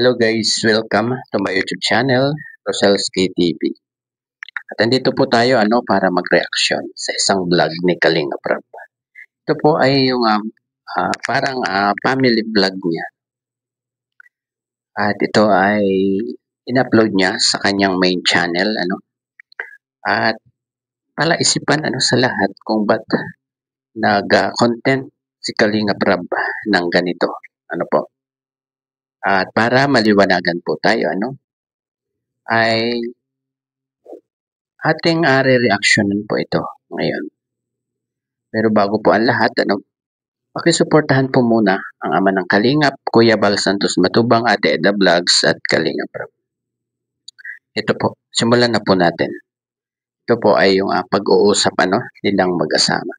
Hello guys, welcome to my YouTube channel, Rosel's KTV. At andito po tayo para mag-reaction sa isang vlog ni Kalinga Prab. Ito po ay yung parang family vlog niya. At ito ay in-upload niya sa kanyang main channel. At palaisipan sa lahat kung ba't nag-content si Kalinga Prab ng ganito. At para maliwanagan po tayo, ay ating re-reactionin po ito ngayon. Pero bago po ang lahat, pakisuportahan po muna ang ama ng Kalingap, Kuya Bal Santos Matubang, Ate Eda Vlogs at Kalinga Prab. Ito po, simulan na po natin. Ito po ay yung pag-uusap nilang mag-asama.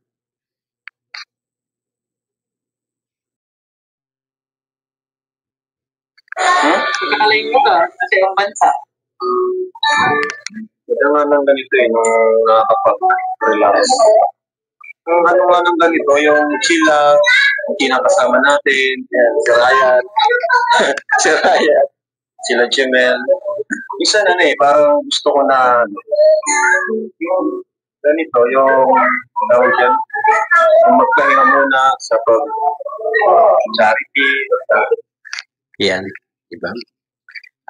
Nakalain mo ka sa ibang bansa. Ito nga ng ganito nung nakakapag-relax. Yung ano nga ng ganito, yung sila, yung kinakasama natin, yan, si Ryan, si Ryan, sila Jemel. Isa parang gusto ko na, yung ganito, yung tawag dyan, yung magpahinga muna sa charity. Yan, diba?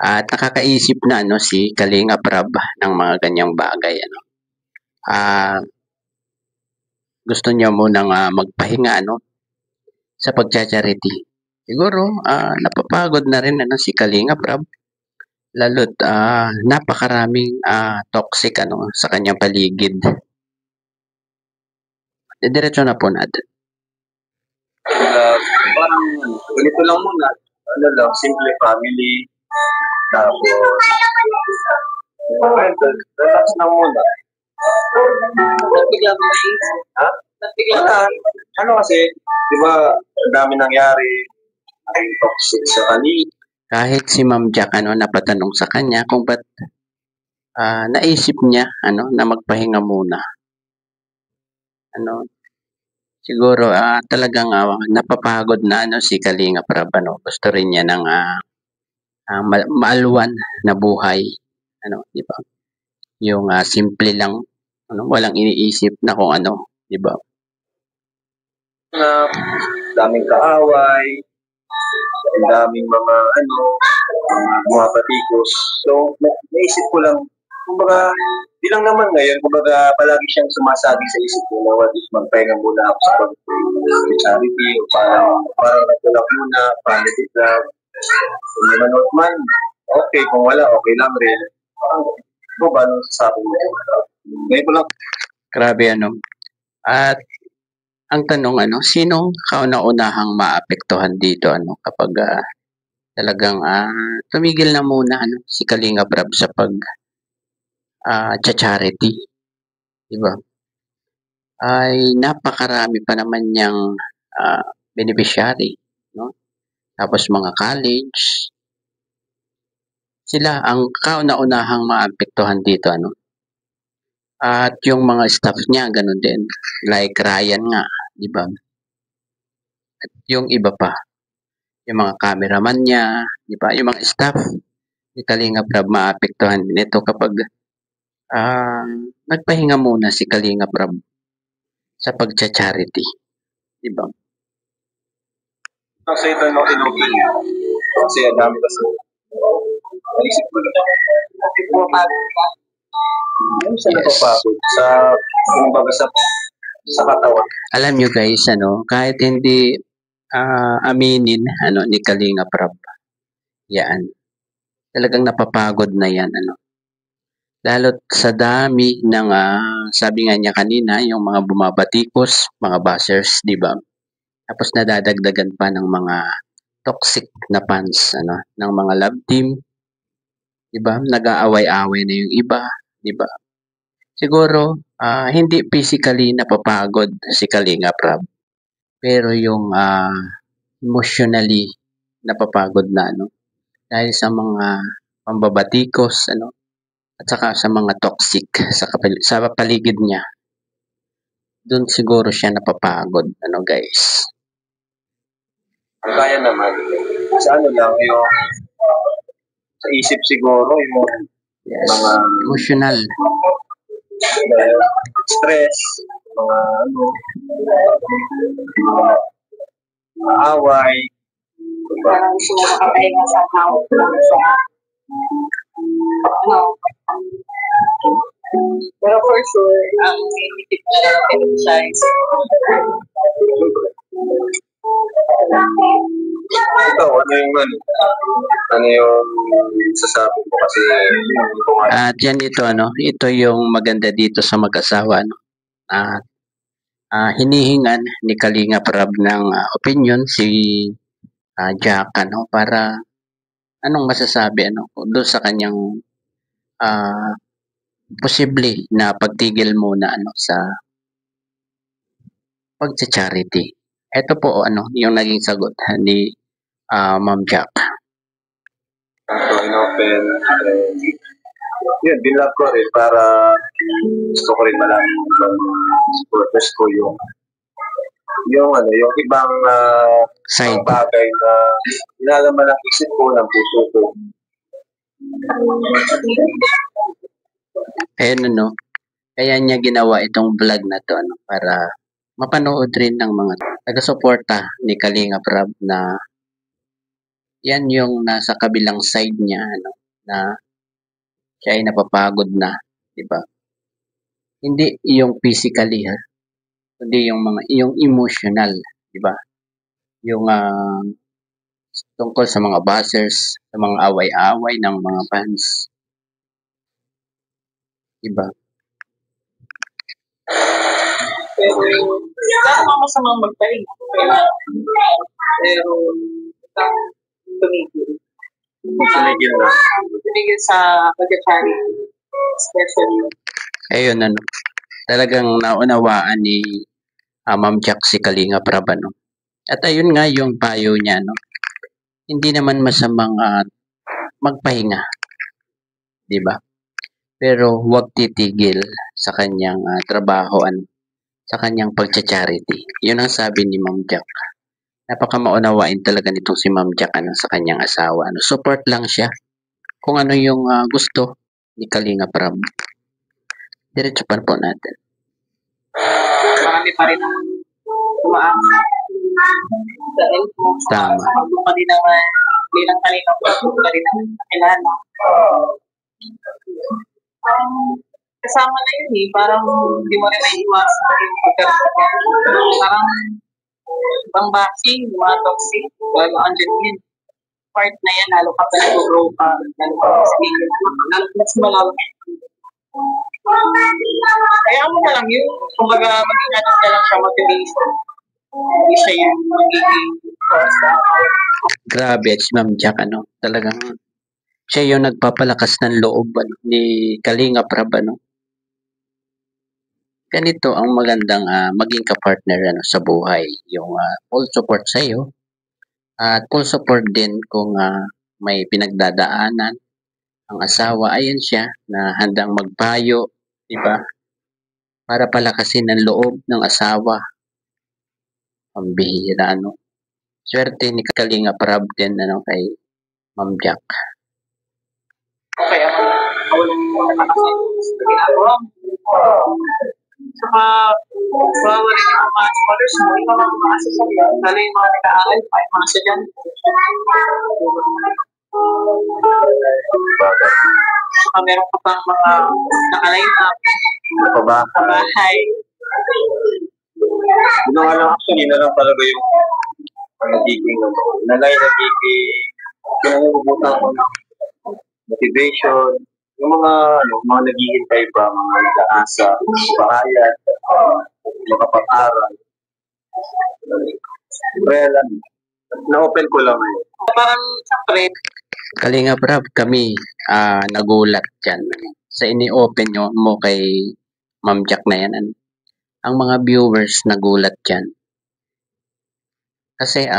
At nakakaisip na si Kalinga Prab ng mga ganyang bagay. Gusto niya munang magpahinga sa pagcha-charity. Siguro napapagod na rin si Kalinga Prab. Lalo't napakaraming toxic sa kanyang paligid. Diretso na po natin. Parang ganito lang muna. Simple family. Tapos, relax na muna. Nagbigla mo na Ha? Nagbigla mo. Ano kasi, di ba, ang dami nangyari. Ay, toxic sa kanila. Kahit si Ma'am Jack napatanong sa kanya kung ba't naisip niya na magpahinga muna. Siguro talagang napapagod na si Kalinga Prab. Gusto rin niya ng maalwan na buhay. Di ba? Yung simple lang, walang iniisip na kung di ba? Daming kaaway, daming mga mga patikos. So, naisip ko lang, kumbaga, di lang naman ngayon, kumbaga, palagi siyang sumasabi sa isip ko na what if magpahinga muna ako sa charity, o parang natulak muna, family club. Kung may manood man, okay. Kung wala, okay lang rin. Ito ba nung sasabi mo? Ngayon ko lang. Grabe At ang tanong sinong kauna-unahang maapektuhan dito kapag talagang tumigil na muna si Kalinga Prab sa pag charity, di ba? Ay napakarami pa naman niyang beneficiary, Tapos mga college, sila ang kauna-unahang maapektuhan dito At yung mga staff niya ganun din, like Ryan nga, di ba? At yung iba pa, yung mga cameraman niya, di ba? Yung mga staff ni Kalinga Prab maapektuhan din ito kapag nagpahinga muna si Kalinga Prab sa pagcha-charity, di ba? Kasi ito okay niya. Kasi ang dami kasi. Naisip ko lang. Pumapagod ka. Ano sa napapagod? Kumbaga sa katawan. Alam nyo guys, kahit hindi aminin ni Kalinga Prab, yan. Talagang napapagod na yan, Lalo't sa dami ng, sabi nga niya kanina, yung mga bumabatikos, mga bashers, di ba? Tapos nadadagdagan pa ng mga toxic na fans, ng mga love team, di ba? Nag-aaway-away na yung iba, di ba? Siguro, hindi physically napapagod si Kalinga Prab, pero yung emotionally napapagod na, dahil sa mga pambabatikos, at saka sa mga toxic sa paligid niya. Doon siguro siya napapagod, guys. Kaya naman, sa lang yung sa isip siguro, yung Yes. mga Emotional. stress, mga ano, mga away, Parang gusto mo makapahinga sa house lang sa ano. Pero for sure, ang iniisip na natin siya is ito, ano yung sasabi ko kasi hindi ko nga At yan ito yung maganda dito sa mag-asawa, no? At hinihingan ni Kalinga Prab ng opinion si Jack, para anong masasabi, doon sa kanyang posible na pagtigil muna, sa pagcha-charity. Ito po, yung naging sagot ni Ma'am Jack. ito in-open. Yun, binlock ko rin para gusto ko rin malaman sa supporters ko yung ibang Side. bagay na inalaman ng isip ko, ng puso ko. Ayun, kaya niya ginawa itong vlog na to, para mapanood rin ng mga taga-suporta ni Kalinga Prab na yan yung nasa kabilang side niya, na siya ay napapagod na, di ba? Hindi yung physically, kundi yung emotional, di ba? Yung tungkol sa mga buzzers, sa mga away-away ng mga fans. Di ba? pero wala namang masamang magpahinga. Pero isang tumigil. Sinigil na. Tumigil sa pag-charity. Especially Ayun, talagang naunawaan ni Ma'am Jack si Kalinga Prab, At ayun nga yung payo niya, hindi naman masamang magpahinga, di ba? Pero huwag titigil sa kanyang trabaho, sa kanyang pagcha-charity. Yun ang sabi ni Ma'am Jack. Napaka maunawain talaga nitong si Ma'am Jack, sa kanyang asawa. Support lang siya kung ano yung gusto ni Kalinga Prab. Diretso pa po natin. marami pa rin ang umaasa. Dahil kung Tama. sa pagbuka din naman, bilang kalinang pagbuka rin naman nakilala. Kasama na yun parang hindi mo rin naiiwasan yung pagkaroon. Parang ibang boxing, mga toxic, lalo andyan yun. Part na yan, lalo ka pa nag-grow pa, lalo ka pa lalo mas malawak. Kaya mo na lang yun, kumbaga maging ano na lang siya motivation. Hindi siya yung magiging cause na Grabe, si Ma'am Jack, talagang siya yung nagpapalakas ng loob ni Kalinga Prab, Ganito ang magandang maging kapartner sa buhay. Yung full support sa iyo at full support din kung may pinagdadaanan ang asawa. Ayan siya na handang magpayo, di ba? Para palakasin ang loob ng asawa. Pambihira, Swerte ni Kalinga Prab din, kay Ma'am Jack. kaya mawalan mo na nakasal sa ginagawa mo. Saka, bawa rin yung mga scholars mo, yung mga asasal, lalo yung mga nag-aaral pa, yung mga estudyante. Saka meron ka pang mga naka-line up Ano pa ba? sa bahay. Yun nga lang, actually, na lang talaga yung nagiging, pinangubutan ko ng motivation, yung mga naghihintay pa, mga nag-aasa, bahayan, makapangaral. Well, na-open ko lang ngayon. Parang, siyempre, Kalinga Prab, kami nagulat dyan. Sa ini-open mo kay Ma'am Jack na yan. Ang mga viewers nagulat dyan. Kasi,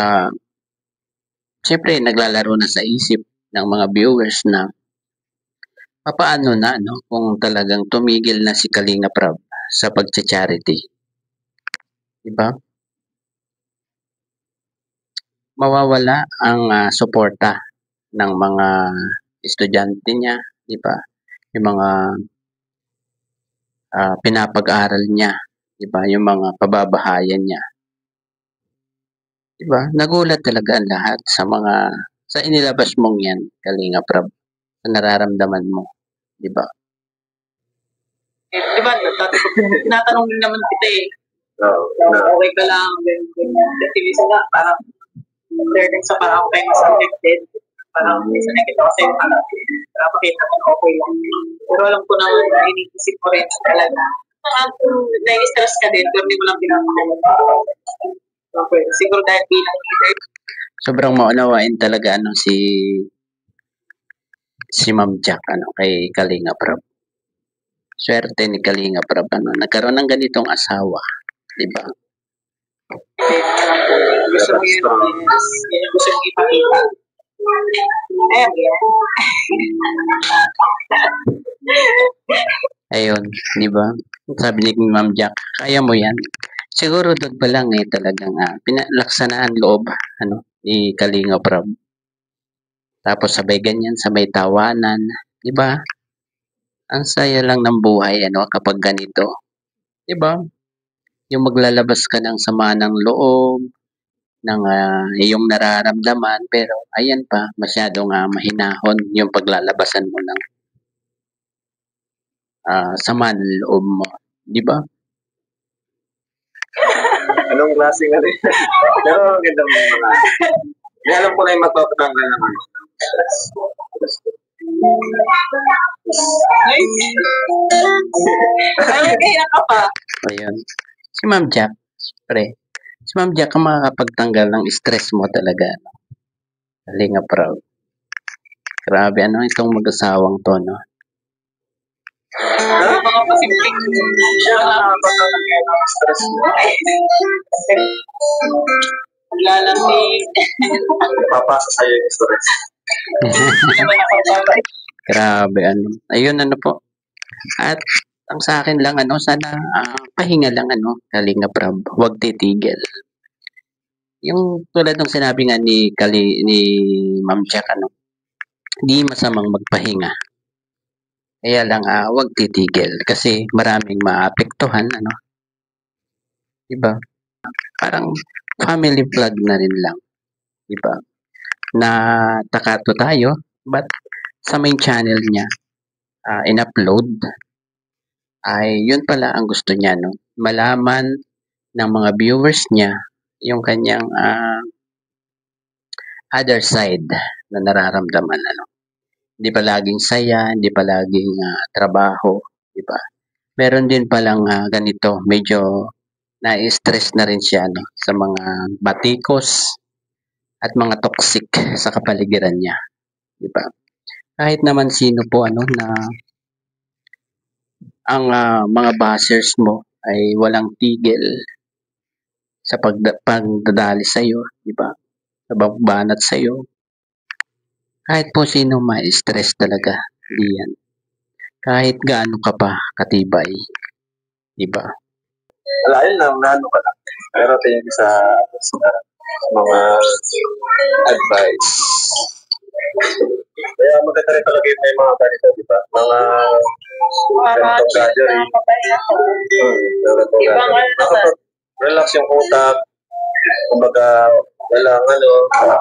siyempre, naglalaro na sa isip ng mga viewers na papaano na, kung talagang tumigil na si Kalinga Prab sa pagcha-charity. Diba? Mawawala ang suporta ng mga estudyante niya, di ba? Yung mga pinapag-aral niya, di ba? Yung mga pababahayan niya. Di ba? Nagulat talaga ang lahat sa inilabas mong yan, Kalinga Prab, sa nararamdaman mo, di ba? Di ba, dati ko tinatanong din naman kita eh. Oo. Okay ka lang, kasi minsan nga, parang learning sa parang okay mas affected. Parang minsan nakita ko sa'yo, parang nakapakita ko na okay lang. Pero alam ko naman, iniisip mo rin talaga. Nai-stress ka din, pero di mo lang pinapakita. Okay, siguro dahil bilang leader, Sobrang maunawain talaga si Ma'am Jack kay Kalinga Prab. Swerte ni Kalinga Prab nagkaroon ng ganitong asawa, di ba? gusto mo yun, yun yung gusto mong ipakita. Ayan, yan. Ayun, di ba? Sabi ni Ma'am Jack, kaya mo yan. Siguro doon pa lang talagang pinalaksanaan loob ni Kalinga Prab. Tapos sabay ganyan, sabay tawanan, di ba? Ang saya lang ng buhay kapag ganito. Di ba? Yung maglalabas ka ng sama ng loob, ng iyong nararamdaman, pero ayan pa, masyadong mahinahon yung paglalabasan mo ng sama ng loob mo. Di ba? Anong klaseng ano yun? Pero ang ganda mo mga... May alam ko na yung magpapatanggal ng ano. Ay, kaya ka pa. Ayun. Si Ma'am Jack, pre. Si Ma'am Jack ang makakapagtanggal ng stress mo talaga. Kalinga Prab. Grabe, itong mag-asawang to, no? Mga pasimpleng Siya ang nakapatanggal ng stress mo. Lalamig. Papasa sa'yo yung stress. Hindi naman ako babay. Grabe, Ayun, po. At ang sa akin lang, sana pahinga lang, Kalinga Prab. Huwag titigil. Yung tulad ng sinabi nga ni Ma'am Jack, di masamang magpahinga. Kaya lang, huwag titigil kasi maraming maapektuhan, Diba? Parang family vlog na rin lang. Diba? Na takato tayo, but sa main channel niya, in-upload, ay yun pala ang gusto niya, no? Malaman ng mga viewers niya yung kanyang other side na nararamdaman, Hindi pa laging saya, hindi pa laging trabaho, di ba? Meron din palang ganito, medyo na-stress na rin siya sa mga batikos at mga toxic sa kapaligiran niya, di ba? Kahit naman sino po na ang mga bashers mo ay walang tigil sa pagdadali sa iyo, di ba? Sa pagbanat sa iyo. Kahit po sino ma-stress talaga, di yan. Kahit gaano ka pa katibay, di ba? Wala, yun lang, naano ka lang. Pero tingin sa mga advice. Kaya maganda rin talaga yung may mga ganito, di ba? Mga ganitong gathering. Ibang ano naman. Relax yung utak. Kumbaga, walang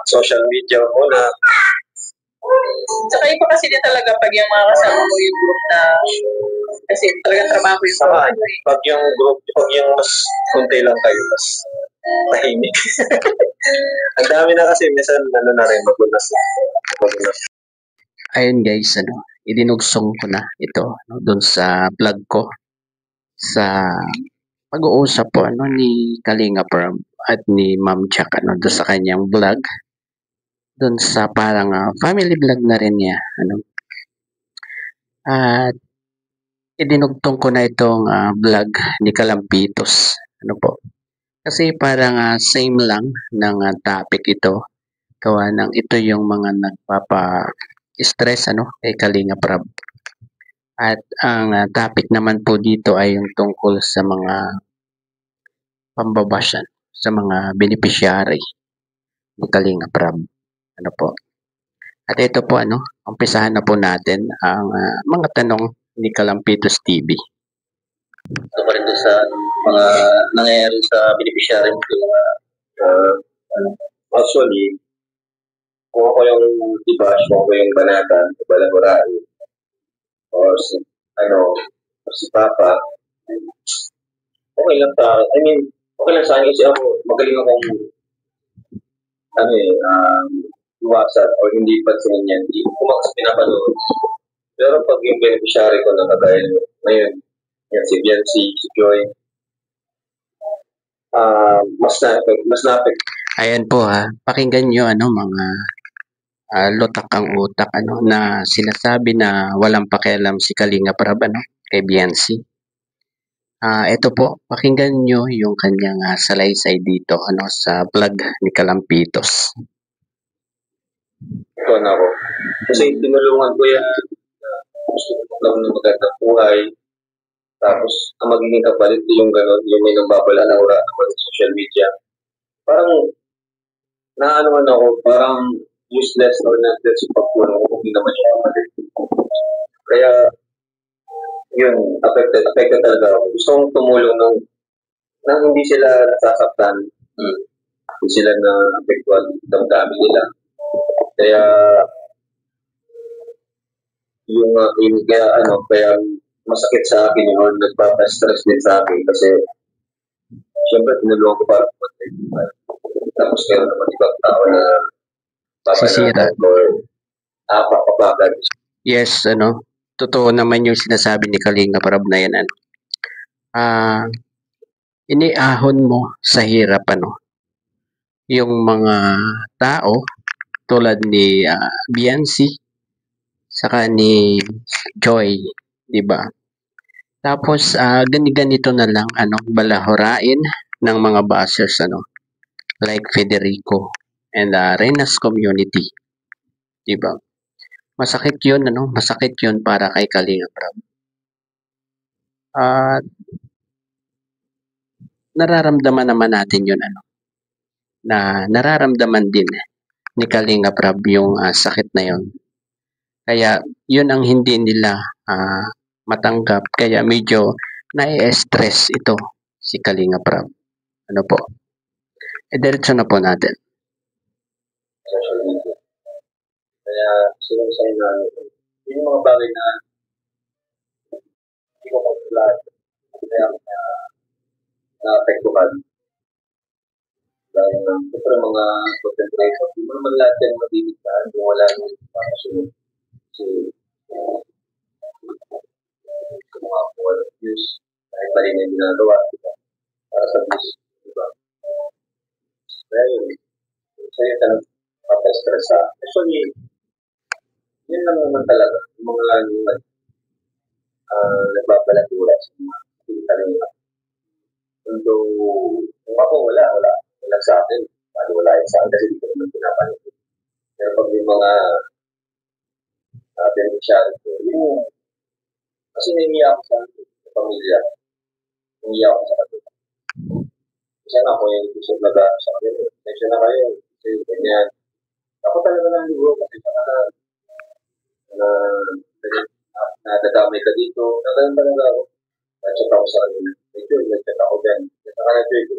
social media muna. Tsaka iba kasi din talaga pag yung mga kasama mo yung group na kasi talagang trabaho yung Saka, pag yung group, pag yung mas kunti lang kayo, mas tahimik. Ang dami na kasi, minsan na rin, magunas. Ayun guys, idinugsong ko na ito doon sa vlog ko sa pag-uusap po ni Kalinga Prab at ni Ma'am Jack doon sa kanyang vlog. Doon sa parang family vlog na rin niya. At idinugtong ko na itong vlog ni Kalampitos. Po? Kasi parang same lang ng topic ito. Gawa ng ito yung mga nagpapa-stress kay Kalinga Prab. At ang topic naman po dito ay yung tungkol sa mga pambabasyan, sa mga beneficiary ni Kalinga Prab. Po? At ito po umpisahan na po natin ang mga tanong ni Kalampitos TV. Ito pa rin sa mga nangyayari sa beneficiary mo. Actually, kung ako yung Dibash, kung ako yung Banatan, Balagurai, or si Papa, okay lang okay lang sa akin kasi ako, magaling akong iwasan o hindi pansinin yan. Hindi ko kumakas pinapanood. Pero pag yung beneficiary ko na kagaya ngayon, yan si Biancy, si Joy, mas na-affect. Ayan po pakinggan nyo mga lutak ang utak na sinasabi na walang pakialam si Kalinga Prab kay Biancy. Ito po, pakinggan nyo yung kanyang salaysay dito sa vlog ni Kalampitos. Ito na ako. Kasi tinulungan ko yan. Gusto ko lang ng magandang buhay. Tapos, ang magiging kapalit yung gano'n, yung may nambabala na ura naman sa social media. Parang, naanoan ako, parang useless or notless yung pagpunan ko kung hindi naman siya kapalit. Kaya, yun, affected talaga ako. Gusto kong tumulong nang hindi sila nasasaktan. Hindi sila na-affectual damdamin nila. Kaya, kaya masakit sa akin yun, nagpapa-stress din sa akin kasi syempre tinulungan ko para tapos meron naman ibang tao na sisira or papapagad. Yes, totoo naman yung sinasabi ni Kalinga Prab na yan. Iniahon mo sa hirap yung mga tao tulad ni Biancy saka ni Joy, di ba? Tapos ganito na lang balahurain ng mga bashers like Federico and Renas community, di ba? Masakit 'yun masakit 'yun para kay Kalinga Prab. At nararamdaman naman natin 'yun na nararamdaman din ni Kalinga Prab yung sakit na 'yun. Kaya 'yun ang hindi nila matanggap, kaya medyo nai-stress ito si Kalinga Prab. Ano po? Diretso na po natin. Social media. Kaya sinasabi na yung mga bagay na hindi ko kontrolado. Kaya na-apektuhan. Dahil siyempre mga content creators, hindi mo naman lahat yan mabibigyan kung wala yung mga views kahit mali na yung ginagawa para sa views, diba? Kaya yun, sa'yo ka nagpapastress sa actually, yun lang naman talaga yung mga nagbabalagura sa mga pinitalinga. Although, kung ako wala sa akin, wala yun sa akin kasi hindi ko naman pinapalit. Pero pag may mga beneficiary ko, yun kasi naiiyak ako sa pamilya. Naiiyak ako sa kanila. Kasi ako yung gusto nag-aaral sa kanila. Medyo na kayo. Kasi ganyan. Ako talaga naligo kasi nadadamay ka dito. Nagalan talaga ako. Nag-chat ako sa kanila. Medyo, nag-chat ako dyan. Sa kanila,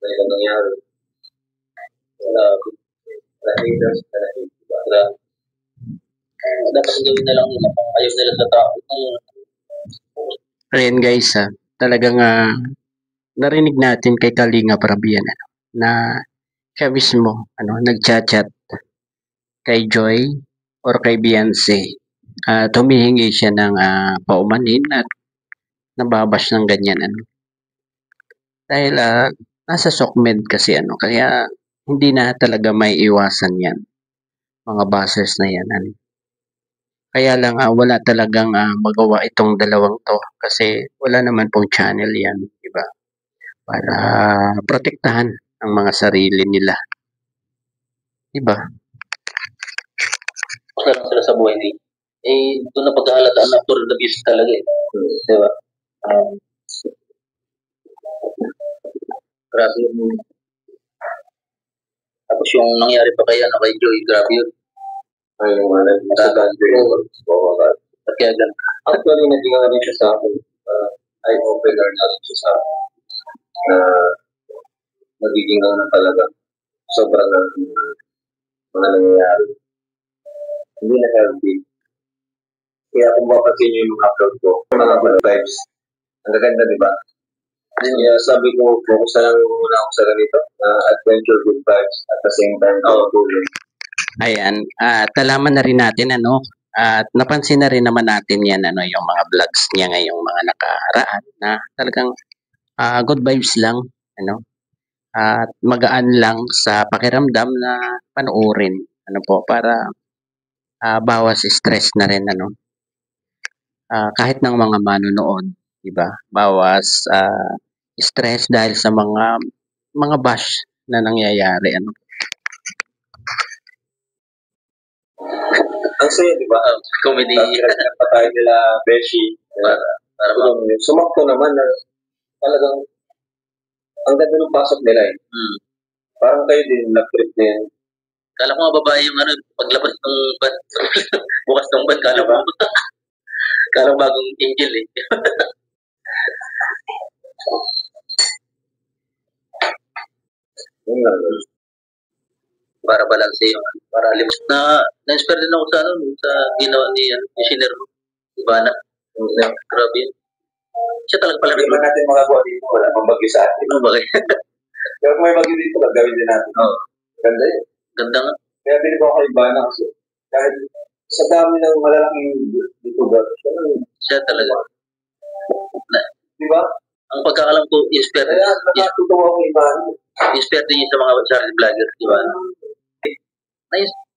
ganito nangyari. Wala haters, wala haters. Dapat gawin na lang nila. Ayos nila sa tao. Ayan guys, talagang narinig natin kay Kalinga Prab yan, na siya mismo nagchat-chat kay Joy or kay Biancy at humihingi siya ng paumanhin at nababash ng ganyan dahil nasa SOCMED kasi kaya hindi na talaga may iwasan yan, mga bashers na yan. Kaya lang wala talagang magawa itong dalawang to kasi wala naman pong channel yan, di ba? Para protektahan ang mga sarili nila. Di ba? Basta lang sila sa buhay nila. Doon na paghahalataan na for the business talaga Di ba? Grabe yun. Tapos yung nangyari pa kay Joy, grabe yun. Ay, yung sa country. At kaya ganun. Actually, naging ano rin siya sa akin. Eye-opener na rin siya sa akin. Na magiging ano na talaga. Sobrang mga nangyayari. Hindi na healthy. Kaya kung mapapansin niyo yung upload ko, mga good vibes. Ang gaganda, di ba? Kaya sabi ko, focus na lang muna ako sa ganito. Adventure, good vibes. At the same time, tulong. Ayan, at nalaman na rin natin ano, at napansin na rin naman natin yan ano, yung mga vlogs niya ngayong mga nakaraan na talagang good vibes lang, ano, at magaan lang sa pakiramdam na panoorin, ano po, para bawas stress na rin, ano, kahit ng mga manonood, di ba? Bawas stress dahil sa mga bash na nangyayari, ano. Ang saya, di ba? Comedy. Nagkakita pa tayo nila, Beshi. Para Sumakto naman na talagang ang ganda ng pasok nila eh. Parang kayo din, nag-trip din. Kala ko nga babae yung ano, paglabas ng ban, bukas ng ban, kala ko. Kala ko bagong angel eh. Yun lang. Para balanse yung para limos na-inspire din ako sa ano sa ginawa ni engineer mo Ivana grabe yun. Siya talaga pala Hindi ba natin magagawa dito? Wala pang bagyo sa atin. ano bagay Pero kung may bagyo dito, gagawin din natin. Ganda yun. ganda nga Kaya bilib ako kay Ivana kasi kahit sa dami ng malalaking dito ba? siya talaga Di ba? ang pagkakalam ko inspired Kaya nakatutuwa ako kay Ivana. inspired din yun sa mga Charlie vlogger di ba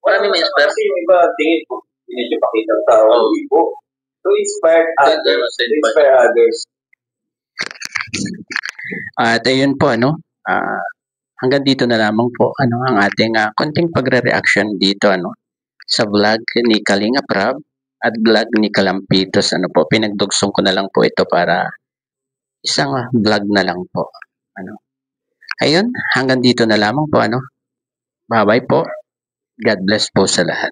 marami ma-inspire Kasi yung iba, tingin ko, hindi nyo pakita ang tao. Ibo. To inspire others. To inspire others. At ayun po ano, hanggang dito na lamang po ano ang ating konting pagre-reaction dito ano sa vlog ni Kalinga Prab at vlog ni Kalampitos ano po. Pinagdugsong ko na lang po ito para isang vlog na lang po. Ano. Ayun, hanggang dito na lamang po ano. Bye-bye po. God bless po sa lahat.